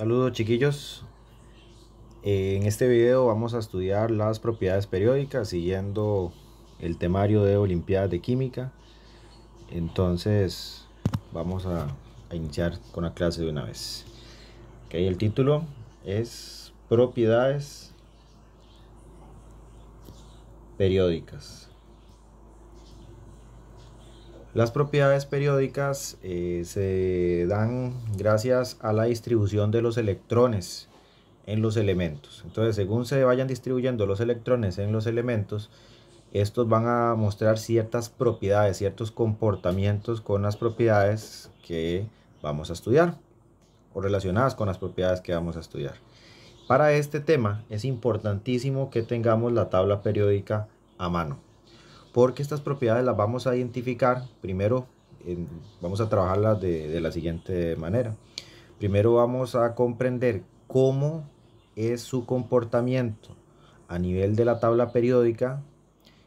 Saludos chiquillos, en este video vamos a estudiar las propiedades periódicas siguiendo el temario de Olimpiadas de Química. Entonces vamos a iniciar con la clase de una vez. El título es Propiedades periódicas. Las propiedades periódicas se dan gracias a la distribución de los electrones en los elementos. Entonces, según se vayan distribuyendo los electrones en los elementos, estos van a mostrar ciertas propiedades, ciertos comportamientos con las propiedades que vamos a estudiar o relacionadas con las propiedades que vamos a estudiar. Para este tema es importantísimo que tengamos la tabla periódica a mano, porque estas propiedades las vamos a identificar. Primero vamos a trabajarlas de la siguiente manera. Primero vamos a comprender cómo es su comportamiento a nivel de la tabla periódica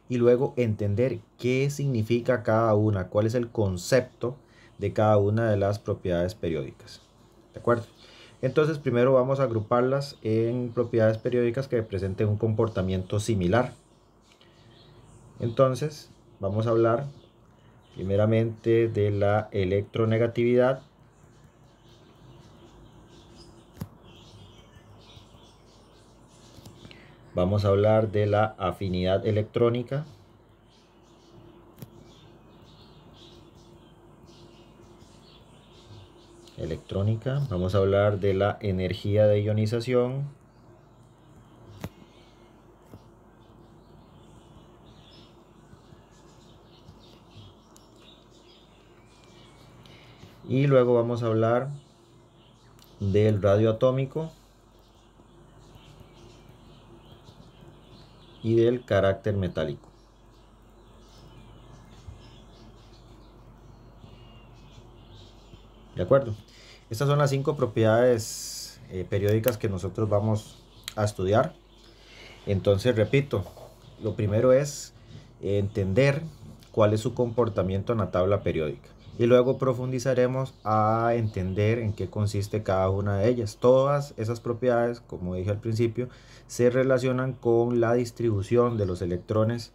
y luego entender qué significa cada una, cuál es el concepto de cada una de las propiedades periódicas. ¿De acuerdo? Entonces primero vamos a agruparlas en propiedades periódicas que presenten un comportamiento similar. Entonces vamos a hablar primeramente de la electronegatividad. Vamos a hablar de la afinidad electrónica. Vamos a hablar de la energía de ionización. Y luego vamos a hablar del radio atómico y del carácter metálico. ¿De acuerdo? Estas son las 5 propiedades periódicas que nosotros vamos a estudiar. Entonces, repito, lo primero es entender cuál es su comportamiento en la tabla periódica. Y luego profundizaremos a entender en qué consiste cada una de ellas. Todas esas propiedades, como dije al principio, se relacionan con la distribución de los electrones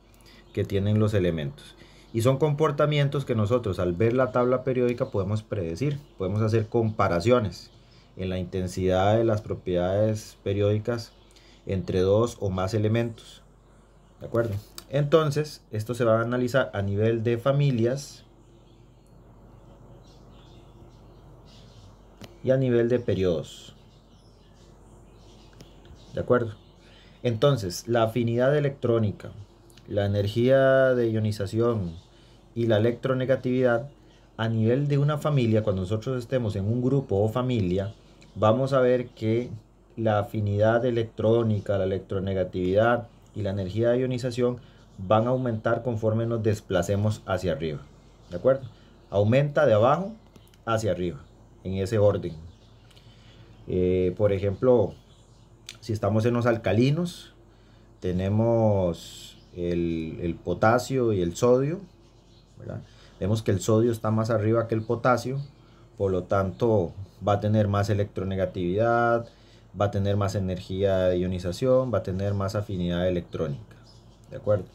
que tienen los elementos. Y son comportamientos que nosotros al ver la tabla periódica podemos predecir, podemos hacer comparaciones en la intensidad de las propiedades periódicas entre dos o más elementos. ¿De acuerdo? Entonces, esto se va a analizar a nivel de familias y a nivel de periodos. ¿De acuerdo? Entonces, la afinidad electrónica, la energía de ionización y la electronegatividad a nivel de una familia, cuando nosotros estemos en un grupo o familia, vamos a ver que la afinidad electrónica, la electronegatividad y la energía de ionización van a aumentar conforme nos desplacemos hacia arriba. ¿De acuerdo? Aumenta de abajo hacia arriba, en ese orden. Por ejemplo, si estamos en los alcalinos, tenemos el potasio y el sodio, ¿verdad? Vemos que el sodio está más arriba que el potasio, por lo tanto va a tener más electronegatividad, va a tener más energía de ionización, va a tener más afinidad electrónica. ¿De acuerdo?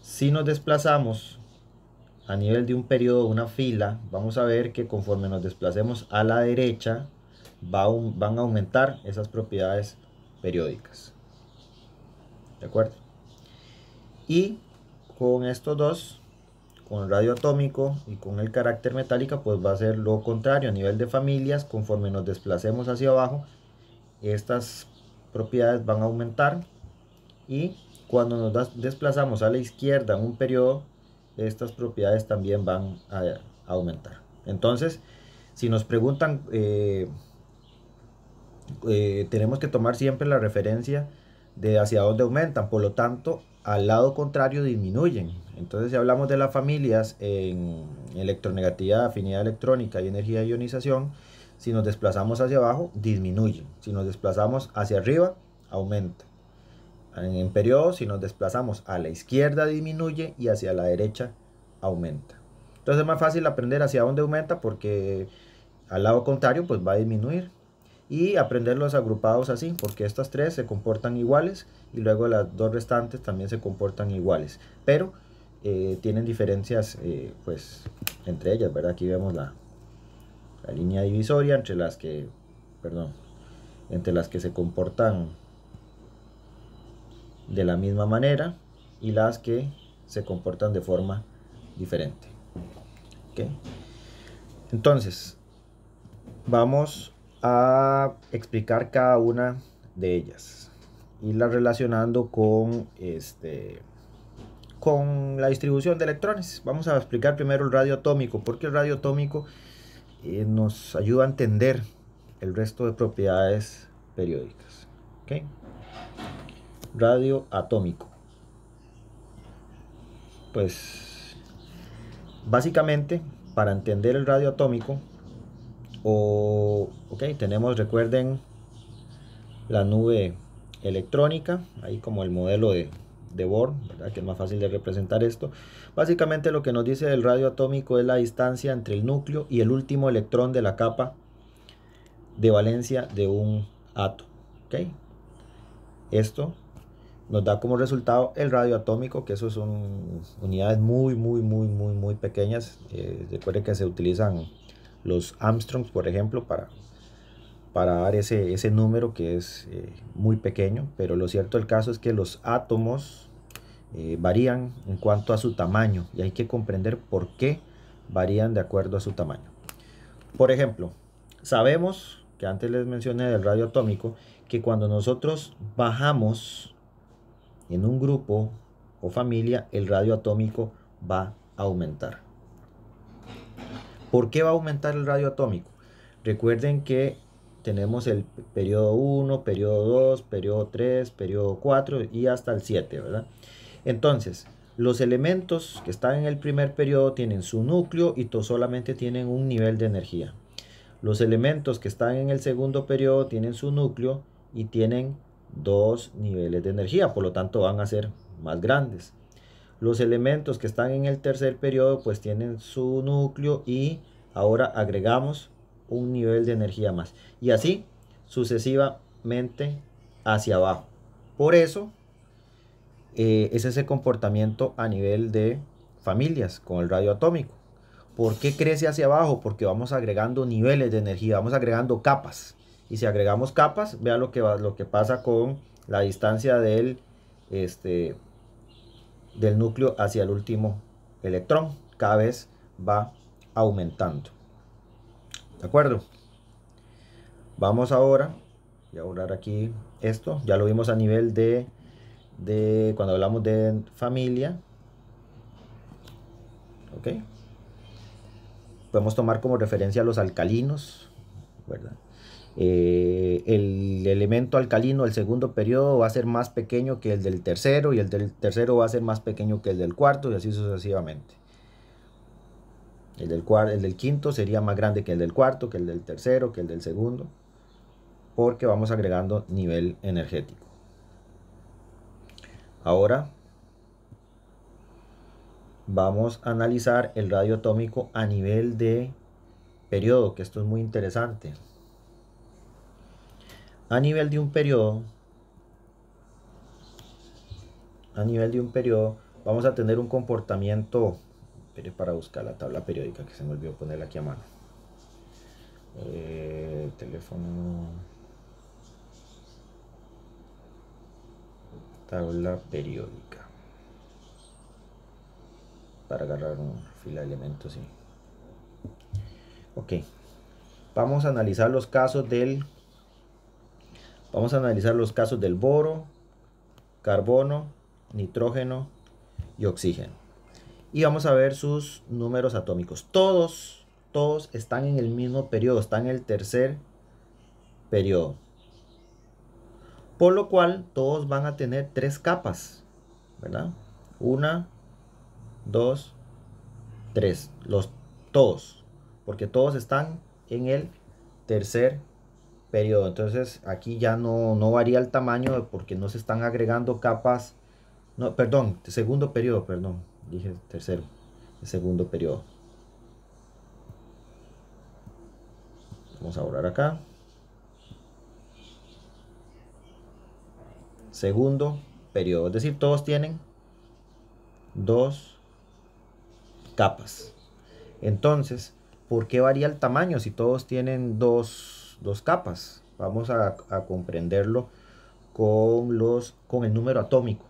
Si nos desplazamos a nivel de un periodo, una fila, vamos a ver que conforme nos desplacemos a la derecha, van a aumentar esas propiedades periódicas. ¿De acuerdo? Y con estos dos, con el radio atómico y con el carácter metálico, pues va a ser lo contrario. A nivel de familias, conforme nos desplacemos hacia abajo, estas propiedades van a aumentar. Y cuando nos desplazamos a la izquierda en un periodo, estas propiedades también van a aumentar. Entonces, si nos preguntan, tenemos que tomar siempre la referencia de hacia dónde aumentan, por lo tanto al lado contrario disminuyen. Entonces, si hablamos de las familias en electronegatividad, afinidad electrónica y energía de ionización, si nos desplazamos hacia abajo disminuyen, si nos desplazamos hacia arriba aumenta. En periodos, si nos desplazamos a la izquierda disminuye y hacia la derecha aumenta. Entonces es más fácil aprender hacia dónde aumenta porque al lado contrario pues va a disminuir. y aprenderlos agrupados así, porque estas tres se comportan iguales y luego las dos restantes también se comportan iguales, pero tienen diferencias pues entre ellas, ¿verdad? Aquí vemos la línea divisoria entre las que, perdón, entre las que se comportan de la misma manera y las que se comportan de forma diferente. ¿Okay? Entonces, vamos a explicar cada una de ellas y la relacionando con con la distribución de electrones. Vamos a explicar primero el radio atómico, porque el radio atómico nos ayuda a entender el resto de propiedades periódicas. ¿Okay? Radio atómico. Pues básicamente, para entender el radio atómico, tenemos, recuerden, la nube electrónica, ahí como el modelo de Bohr, ¿verdad? Que es más fácil de representar esto. Básicamente lo que nos dice el radio atómico es la distancia entre el núcleo y el último electrón de la capa de valencia de un átomo. ¿Okay? Esto nos da como resultado el radio atómico, que eso son unidades muy pequeñas. Recuerden que se utilizan los Armstrongs, por ejemplo, para dar ese número que es muy pequeño, pero lo cierto del caso es que los átomos varían en cuanto a su tamaño y hay que comprender por qué varían de acuerdo a su tamaño. Por ejemplo, sabemos que antes les mencioné del radio atómico que cuando nosotros bajamos en un grupo o familia, el radio atómico va a aumentar. ¿Por qué va a aumentar el radio atómico? Recuerden que tenemos el periodo 1, periodo 2, periodo 3, periodo 4 y hasta el 7, ¿verdad? Entonces, los elementos que están en el primer periodo tienen su núcleo y solamente tienen un nivel de energía. Los elementos que están en el segundo periodo tienen su núcleo y tienen dos niveles de energía, por lo tanto van a ser más grandes. Los elementos que están en el tercer periodo pues tienen su núcleo y ahora agregamos un nivel de energía más y así sucesivamente hacia abajo. Por eso es ese comportamiento a nivel de familias con el radio atómico. ¿Por qué crece hacia abajo? Porque vamos agregando niveles de energía, vamos agregando capas. Y si agregamos capas, vean lo que pasa con la distancia del núcleo hacia el último electrón. Cada vez va aumentando. ¿De acuerdo? Vamos ahora, voy a borrar aquí esto. Ya lo vimos a nivel de cuando hablamos de familia. ¿Ok? Podemos tomar como referencia a los alcalinos, ¿verdad? El elemento alcalino del segundo periodo va a ser más pequeño que el del tercero y el del tercero va a ser más pequeño que el del cuarto y así sucesivamente. El del quinto sería más grande que el del cuarto, que el del tercero, que el del segundo, porque vamos agregando nivel energético. Ahora vamos a analizar el radio atómico a nivel de periodo, que esto es muy interesante. A nivel de un periodo, vamos a tener un comportamiento, para buscar la tabla periódica que se me olvidó ponerla aquí a mano. Teléfono, tabla periódica, para agarrar una fila de elementos. Sí. Ok, vamos a analizar los casos del boro, carbono, nitrógeno y oxígeno. Y vamos a ver sus números atómicos. Todos están en el mismo periodo, están en el tercer periodo. Por lo cual todos van a tener tres capas, ¿verdad? 1, 2, 3. Todos. Porque todos están en el tercer periodo. Entonces aquí ya no varía el tamaño porque no se están agregando capas. No, perdón, segundo periodo, perdón. Dije tercero, el segundo periodo. Vamos a borrar acá. segundo periodo. Es decir, todos tienen dos capas. Entonces, ¿por qué varía el tamaño si todos tienen dos capas? Vamos a comprenderlo con el número atómico,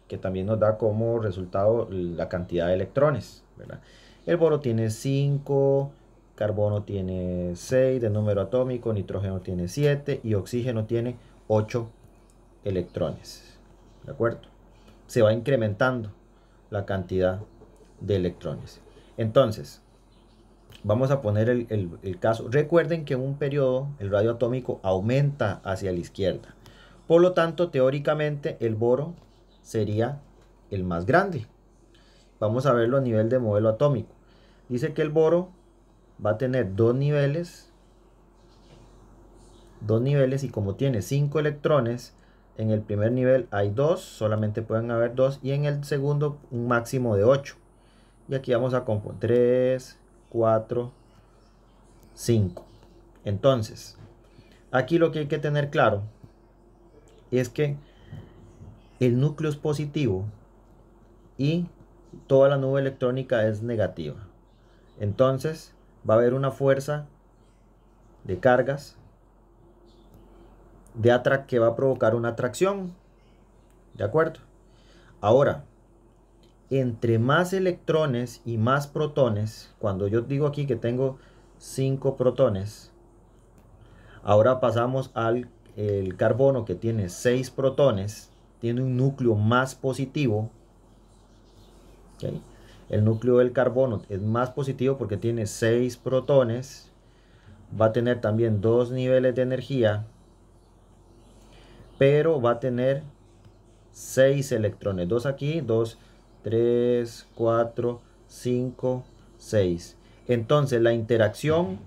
que también nos da como resultado la cantidad de electrones, ¿verdad? El boro tiene 5, carbono tiene 6 de número atómico, nitrógeno tiene 7 y oxígeno tiene 8 electrones. ¿De acuerdo? Se va incrementando la cantidad de electrones. Entonces, vamos a poner el caso. Recuerden que en un periodo el radio atómico aumenta hacia la izquierda. Por lo tanto, teóricamente el boro sería el más grande. Vamos a verlo a nivel de modelo atómico. Dice que el boro va a tener dos niveles y como tiene 5 electrones, en el primer nivel hay 2, solamente pueden haber 2, y en el segundo un máximo de 8. Y aquí vamos a componer 3, 4, 5. Entonces, aquí lo que hay que tener claro es que el núcleo es positivo y toda la nube electrónica es negativa. Entonces va a haber una fuerza de cargas que va a provocar una atracción. ¿De acuerdo? Ahora, entre más electrones y más protones, cuando yo digo aquí que tengo 5 protones, ahora pasamos al carbono que tiene 6 protones, tiene un núcleo más positivo. ¿Okay? El núcleo del carbono es más positivo porque tiene 6 protones. Va a tener también 2 niveles de energía, pero va a tener 6 electrones. 2 aquí, 2, 3, 4, 5, 6. Entonces la interacción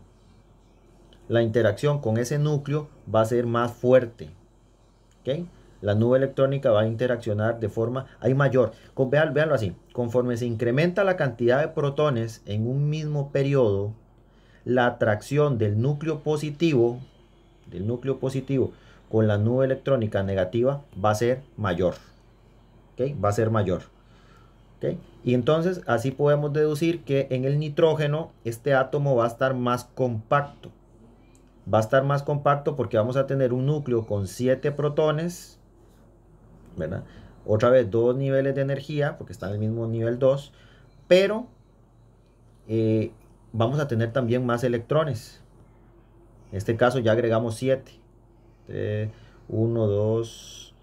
con ese núcleo va a ser más fuerte. ¿Okay? La nube electrónica va a interaccionar de forma mayor. Véanlo así. Conforme se incrementa la cantidad de protones en un mismo periodo, la atracción del núcleo positivo con la nube electrónica negativa va a ser mayor. ¿Okay? Va a ser mayor. ¿Okay? Y entonces así podemos deducir que en el nitrógeno este átomo va a estar más compacto. Va a estar más compacto porque vamos a tener un núcleo con 7 protones, ¿verdad? Otra vez 2 niveles de energía porque está en el mismo nivel 2, pero vamos a tener también más electrones. En este caso ya agregamos 7. 1, 2,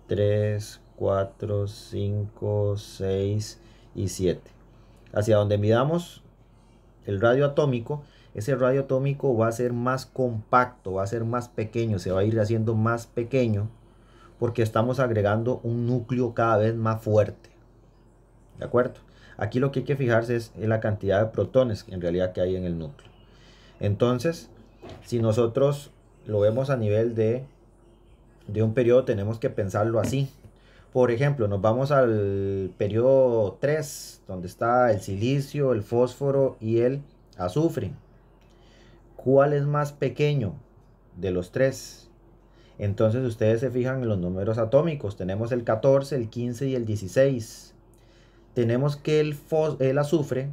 3, 4, 5, 6 y 7. Hacia donde midamos el radio atómico, ese radio atómico va a ser más compacto, va a ser más pequeño, se va a ir haciendo más pequeño porque estamos agregando un núcleo cada vez más fuerte. ¿De acuerdo? Aquí lo que hay que fijarse es en la cantidad de protones en realidad que hay en el núcleo. Entonces, si nosotros lo vemos a nivel de un periodo, tenemos que pensarlo así. Por ejemplo, nos vamos al periodo 3, donde está el silicio, el fósforo y el azufre. ¿Cuál es más pequeño de los tres? Entonces ustedes se fijan en los números atómicos. Tenemos el 14, el 15 y el 16. Tenemos que el azufre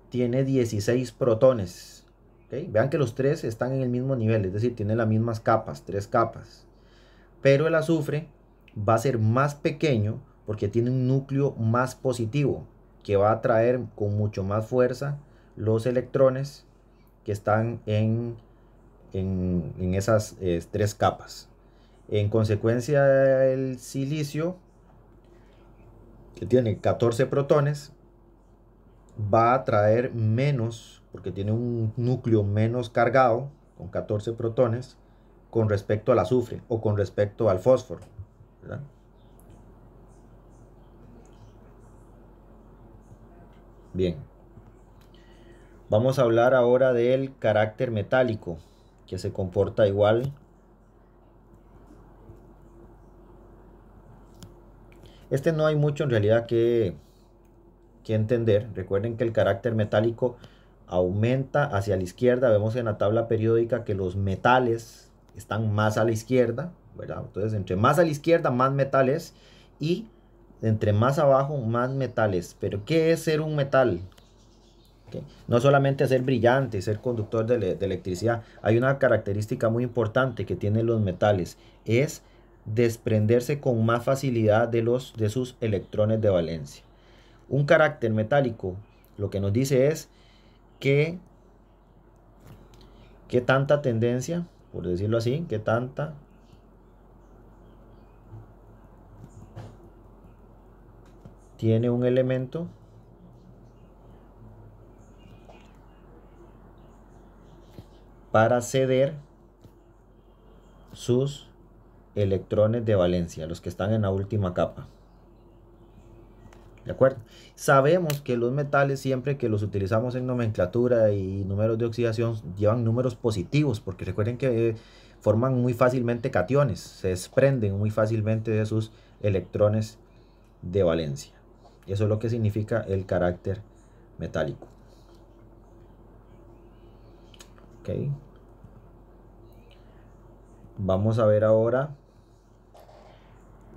tiene 16 protones. ¿Okay? Vean que los tres están en el mismo nivel, es decir, tienen las mismas capas, 3 capas. Pero el azufre va a ser más pequeño porque tiene un núcleo más positivo que va a atraer con mucho más fuerza los electrones que están en esas 3 capas. En consecuencia, el silicio, que tiene 14 protones, va a atraer menos porque tiene un núcleo menos cargado con 14 protones con respecto al azufre o con respecto al fósforo, ¿verdad? Bien, vamos a hablar ahora del carácter metálico, que se comporta igual. Este no hay mucho en realidad que entender. Recuerden que el carácter metálico aumenta hacia la izquierda. Vemos en la tabla periódica que los metales están más a la izquierda, ¿verdad? Entonces, entre más a la izquierda, más metales, y entre más abajo, más metales. Pero, ¿qué es ser un metal? ¿Okay? No solamente ser brillante, ser conductor de electricidad. Hay una característica muy importante que tienen los metales, es desprenderse con más facilidad de sus electrones de valencia. Un carácter metálico lo que nos dice es que qué tanta tendencia, por decirlo así, qué tanta tiene un elemento para ceder sus electrones de valencia, los que están en la última capa. ¿De acuerdo? Sabemos que los metales, siempre que los utilizamos en nomenclatura y números de oxidación, llevan números positivos, porque recuerden que forman muy fácilmente cationes, se desprenden muy fácilmente de sus electrones de valencia. Eso es lo que significa el carácter metálico. ¿Ok? Vamos a ver ahora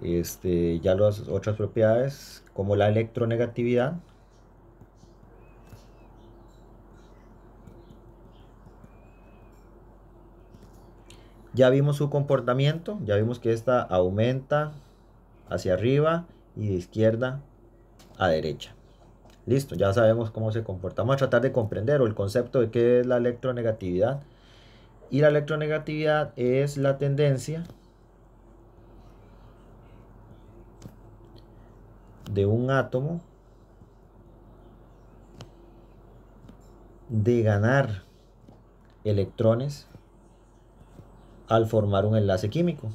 ya las otras propiedades, como la electronegatividad. Ya vimos su comportamiento, ya vimos que esta aumenta hacia arriba y de izquierda a derecha. Listo, ya sabemos cómo se comporta. Vamos a tratar de comprender el concepto de qué es la electronegatividad. Y la electronegatividad es la tendencia de un átomo de ganar electrones al formar un enlace químico.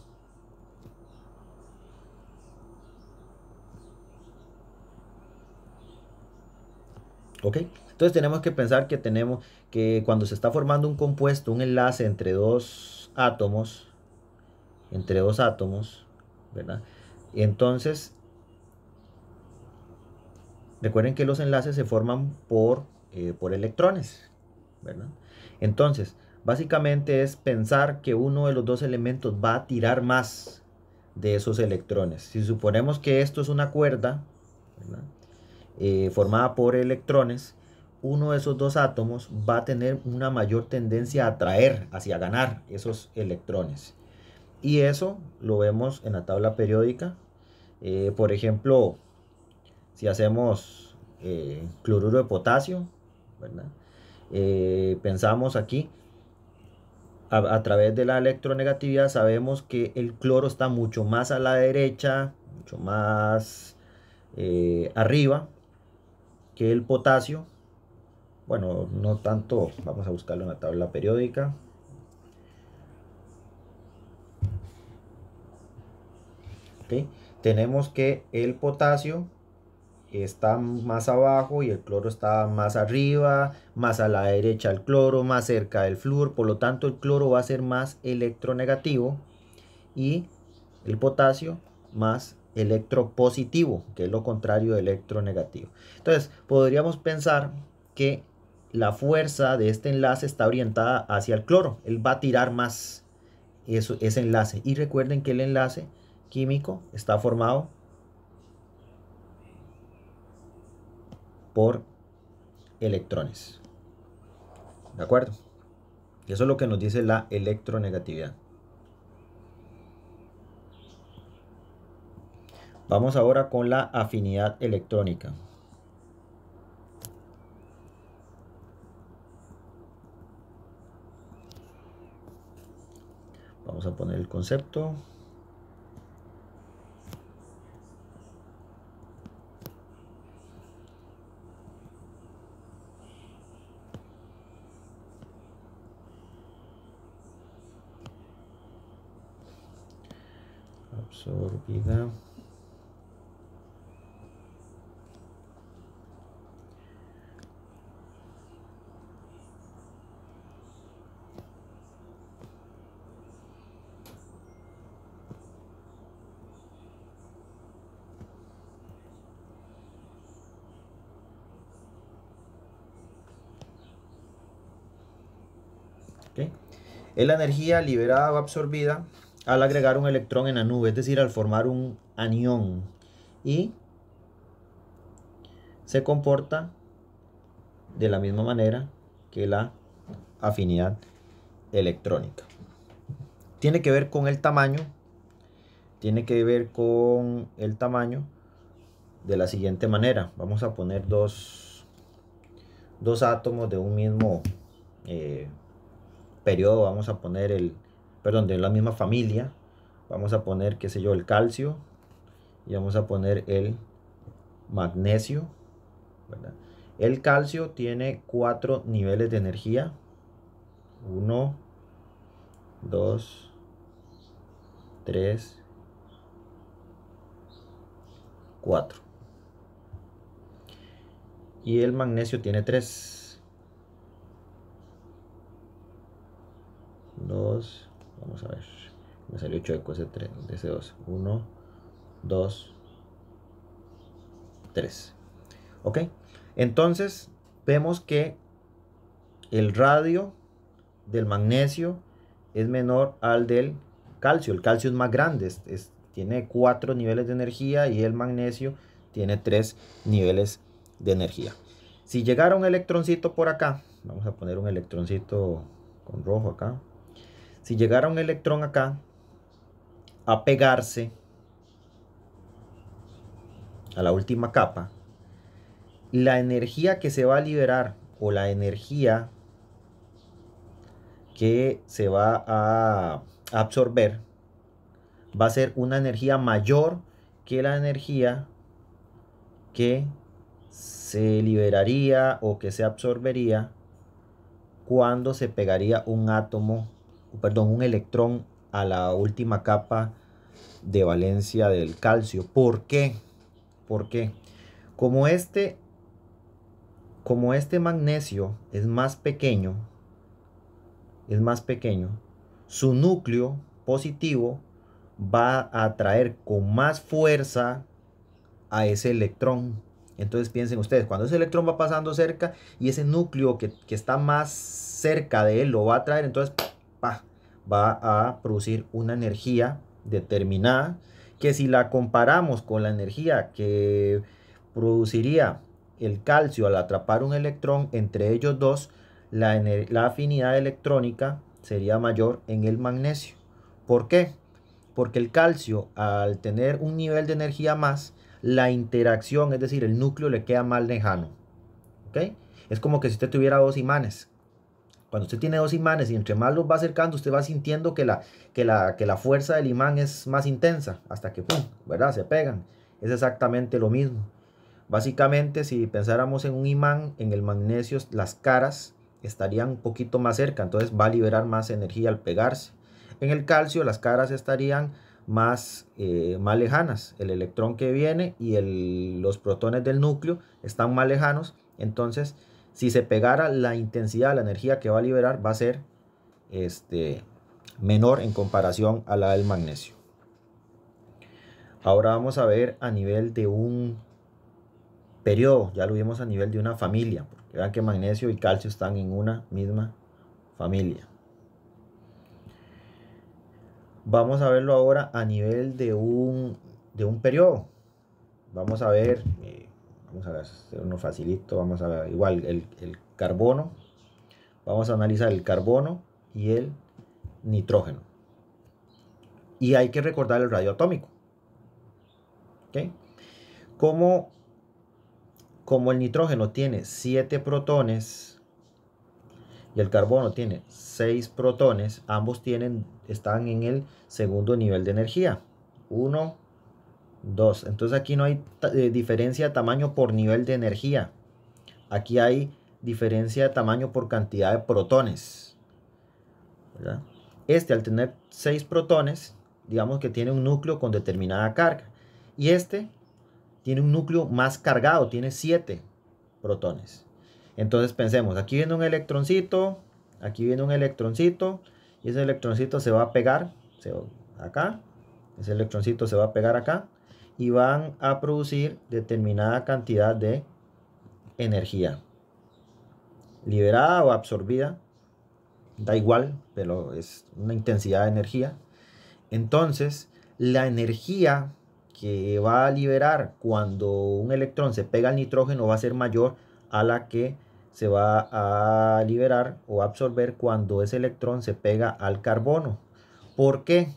¿Ok? Entonces tenemos que pensar que tenemos que cuando se está formando un compuesto, un enlace entre dos átomos, ¿verdad? Y entonces, recuerden que los enlaces se forman por electrones, ¿verdad? Entonces, básicamente es pensar que uno de los dos elementos va a tirar más de esos electrones. Si suponemos que esto es una cuerda, ¿verdad? Formada por electrones, uno de esos dos átomos va a tener una mayor tendencia a atraer, hacia ganar esos electrones. Y eso lo vemos en la tabla periódica. Por ejemplo, si hacemos cloruro de potasio, ¿verdad? Pensamos aquí, a través de la electronegatividad, sabemos que el cloro está mucho más a la derecha, mucho más arriba que el potasio. Bueno, no tanto, vamos a buscarlo en la tabla periódica. ¿Okay? Tenemos que el potasio está más abajo y el cloro está más arriba, más a la derecha el cloro, más cerca del flúor. Por lo tanto, el cloro va a ser más electronegativo y el potasio más electropositivo, que es lo contrario de electronegativo. Entonces, podríamos pensar que la fuerza de este enlace está orientada hacia el cloro. Él va a tirar más ese enlace. Y recuerden que el enlace químico está formado por electrones. ¿De acuerdo? Eso es lo que nos dice la electronegatividad. Vamos ahora con la afinidad electrónica. Vamos a poner el concepto. Absorbida. ¿Okay? Es la energía liberada o absorbida al agregar un electrón en la nube, es decir, al formar un anión, y se comporta de la misma manera que la afinidad electrónica. Tiene que ver con el tamaño, de la siguiente manera. Vamos a poner dos átomos de un mismo periodo. Vamos a poner de la misma familia. Vamos a poner, qué sé yo, el calcio, y vamos a poner el magnesio, ¿verdad? El calcio tiene 4 niveles de energía. 1, 2, 3, 4. Y el magnesio tiene 3. 2, vamos a ver, me salió chueco ese 3, ese 2. 1, 2, 3. Ok, entonces vemos que el radio del magnesio es menor al del calcio. El calcio es más grande, tiene 4 niveles de energía, y el magnesio tiene 3 niveles de energía. Si llegara un electroncito por acá, vamos a poner un electroncito con rojo acá. Si llegara un electrón acá a pegarse a la última capa, la energía que se va a liberar, o la energía que se va a absorber, va a ser una energía mayor que la energía que se liberaría o que se absorbería cuando se pegaría un un electrón a la última capa de valencia del calcio. ¿Por qué? ¿Por qué? Como este magnesio es más pequeño, su núcleo positivo va a atraer con más fuerza a ese electrón. Entonces piensen ustedes, cuando ese electrón va pasando cerca y ese núcleo que está más cerca de él lo va a atraer, entonces va a producir una energía determinada, que si la comparamos con la energía que produciría el calcio al atrapar un electrón, entre ellos dos, la afinidad electrónica sería mayor en el magnesio. ¿Por qué? Porque el calcio, al tener un nivel de energía más, la interacción, es decir, el núcleo le queda más lejano. ¿Ok? Es como que si usted tuviera dos imanes. Cuando usted tiene dos imanes y entre más los va acercando, usted va sintiendo que la fuerza del imán es más intensa, hasta que, ¡pum!, ¿verdad?, se pegan. Es exactamente lo mismo. Básicamente, si pensáramos en un imán, en el magnesio las caras estarían un poquito más cerca, entonces va a liberar más energía al pegarse. En el calcio las caras estarían más lejanas. El electrón que viene y los protones del núcleo están más lejanos. Entonces, si se pegara, la intensidad, la energía que va a liberar va a ser menor en comparación a la del magnesio. Ahora vamos a ver a nivel de un periodo. Ya lo vimos a nivel de una familia, porque vean que magnesio y calcio están en una misma familia. Vamos a verlo ahora a nivel de un periodo. Vamos a ver, hacer uno facilito. Vamos a ver igual el carbono. Vamos a analizar el carbono y el nitrógeno. Y hay que recordar el radio atómico. ¿Ok? Como el nitrógeno tiene 7 protones y el carbono tiene 6 protones, ambos están en el segundo nivel de energía. 1, 2. Entonces aquí no hay diferencia de tamaño por nivel de energía. Aquí hay diferencia de tamaño por cantidad de protones, ¿verdad? Al tener 6 protones, digamos que tiene un núcleo con determinada carga. Y tiene un núcleo más cargado, tiene 7 protones. Entonces pensemos, aquí viene un electroncito, y ese electroncito se va a pegar acá, ese electroncito se va a pegar acá, y van a producir determinada cantidad de energía, liberada o absorbida, da igual, pero es una intensidad de energía. Entonces, la energía que va a liberar cuando un electrón se pega al nitrógeno va a ser mayor a la que se va a liberar o absorber cuando ese electrón se pega al carbono. ¿Por qué?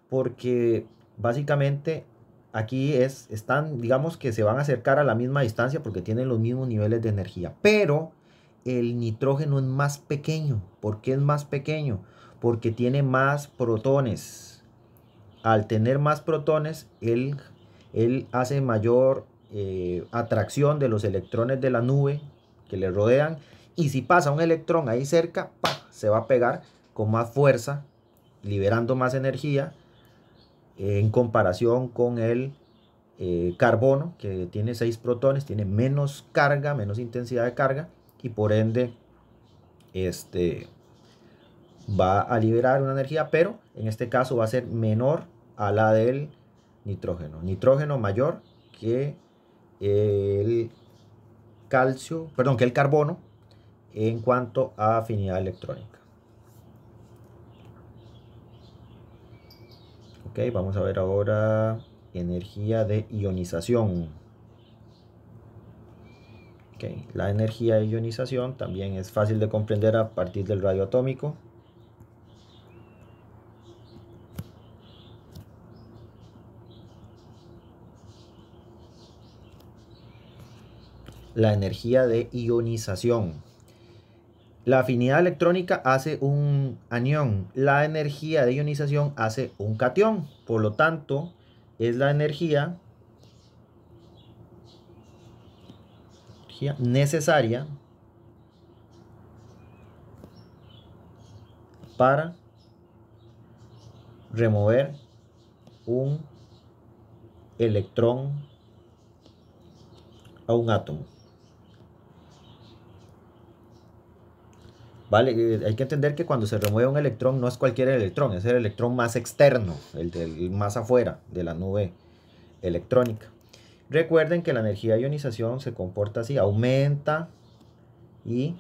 Porque básicamente aquí están, digamos que se van a acercar a la misma distancia porque tienen los mismos niveles de energía, pero el nitrógeno es más pequeño. ¿Por qué es más pequeño? Porque tiene más protones. Al tener más protones, él hace mayor atracción de los electrones de la nube que le rodean, y si pasa un electrón ahí cerca, ¡pah!, se va a pegar con más fuerza, liberando más energía en comparación con el carbono, que tiene 6 protones, tiene menos carga, menos intensidad de carga, y por ende va a liberar una energía, pero en este caso va a ser menor a la del nitrógeno. Nitrógeno mayor que el calcio, perdón, que el carbono en cuanto a afinidad electrónica. Ok, vamos a ver ahora energía de ionización. Okay, la energía de ionización también es fácil de comprender a partir del radio atómico. La energía de ionización. La afinidad electrónica hace un anión. La energía de ionización hace un catión. Por lo tanto, es la energía necesaria para remover un electrón a un átomo. ¿Vale? Hay que entender que cuando se remueve un electrón no es cualquier electrón, es el electrón más externo, el más afuera de la nube electrónica. Recuerden que la energía de ionización se comporta así, aumenta y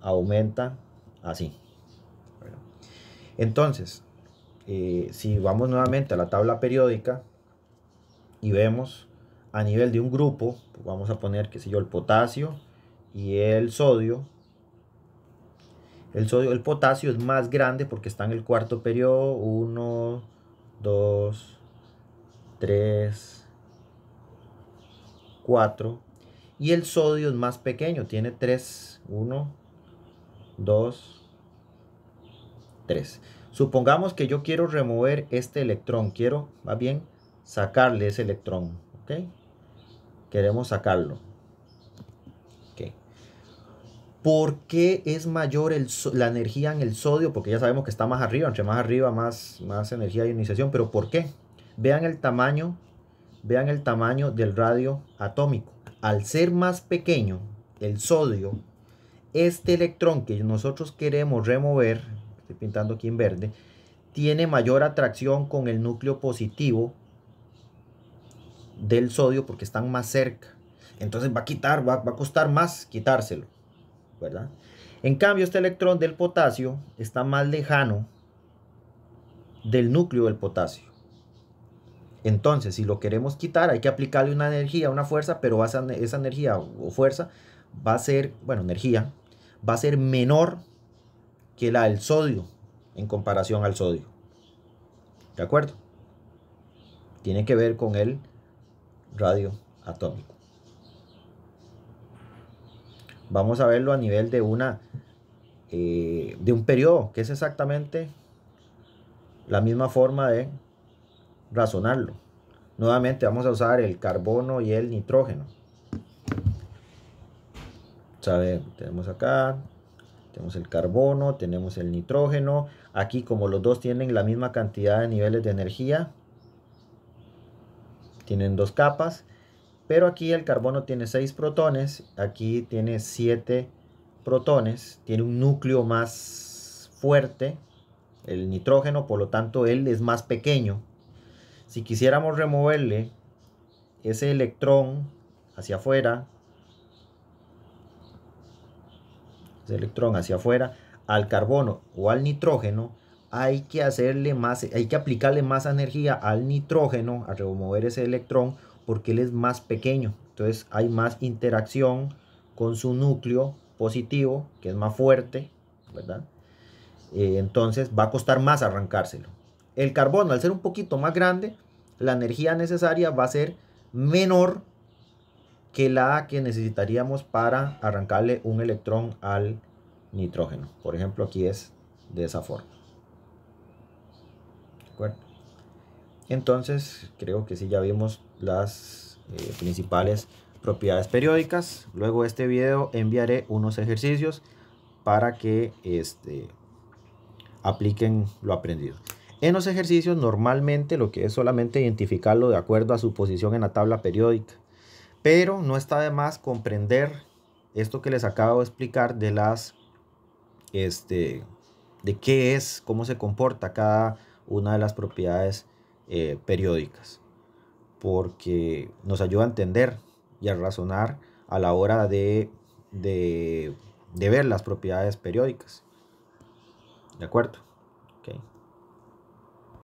aumenta así. Bueno, entonces, si vamos nuevamente a la tabla periódica y vemos a nivel de un grupo, pues vamos a poner, qué sé yo, el potasio y el sodio. El potasio es más grande porque está en el cuarto periodo. 1, 2, 3, 4. Y el sodio es más pequeño, tiene 3. 1, 2, 3. Supongamos que yo quiero remover este electrón. Quiero, más bien, sacarle ese electrón. ¿Ok? Queremos sacarlo. Ok. ¿Por qué es mayor la energía en el sodio? Porque ya sabemos que está más arriba. Entre más arriba, más energía de ionización. ¿Pero por qué? Vean el tamaño del radio atómico. Al ser más pequeño el sodio, este electrón que nosotros queremos remover, estoy pintando aquí en verde, tiene mayor atracción con el núcleo positivo del sodio porque están más cerca. Entonces va a costar más quitárselo, ¿verdad? En cambio, este electrón del potasio está más lejano del núcleo del potasio. Entonces, si lo queremos quitar, hay que aplicarle una energía, una fuerza, pero esa energía o fuerza va a ser, bueno, energía, va a ser menor que la del sodio en comparación al sodio. ¿De acuerdo? Tiene que ver con el radio atómico. Vamos a verlo a nivel de un periodo, que es exactamente la misma forma de razonarlo. Nuevamente vamos a usar el carbono y el nitrógeno. Tenemos acá, tenemos el carbono, tenemos el nitrógeno. Aquí, como los dos tienen la misma cantidad de niveles de energía, tienen dos capas. Pero aquí el carbono tiene 6 protones, aquí tiene 7 protones, tiene un núcleo más fuerte, el nitrógeno, por lo tanto él es más pequeño. Si quisiéramos removerle ese electrón hacia afuera, al carbono o al nitrógeno, hay que aplicarle más energía al nitrógeno a remover ese electrón porque él es más pequeño. Entonces hay más interacción con su núcleo positivo, que es más fuerte, ¿verdad? Entonces va a costar más arrancárselo. El carbono, al ser un poquito más grande, la energía necesaria va a ser menor que la que necesitaríamos para arrancarle un electrón al nitrógeno. Por ejemplo, aquí es de esa forma. ¿De acuerdo? Entonces, creo que sí ya vimos las principales propiedades periódicas. Luego de este video enviaré unos ejercicios para que apliquen lo aprendido. En los ejercicios normalmente lo que es solamente identificarlo de acuerdo a su posición en la tabla periódica. Pero no está de más comprender esto que les acabo de explicar de las de qué es, cómo se comporta cada una de las propiedades periódicas, porque nos ayuda a entender y a razonar a la hora de ver las propiedades periódicas. ¿De acuerdo? Okay.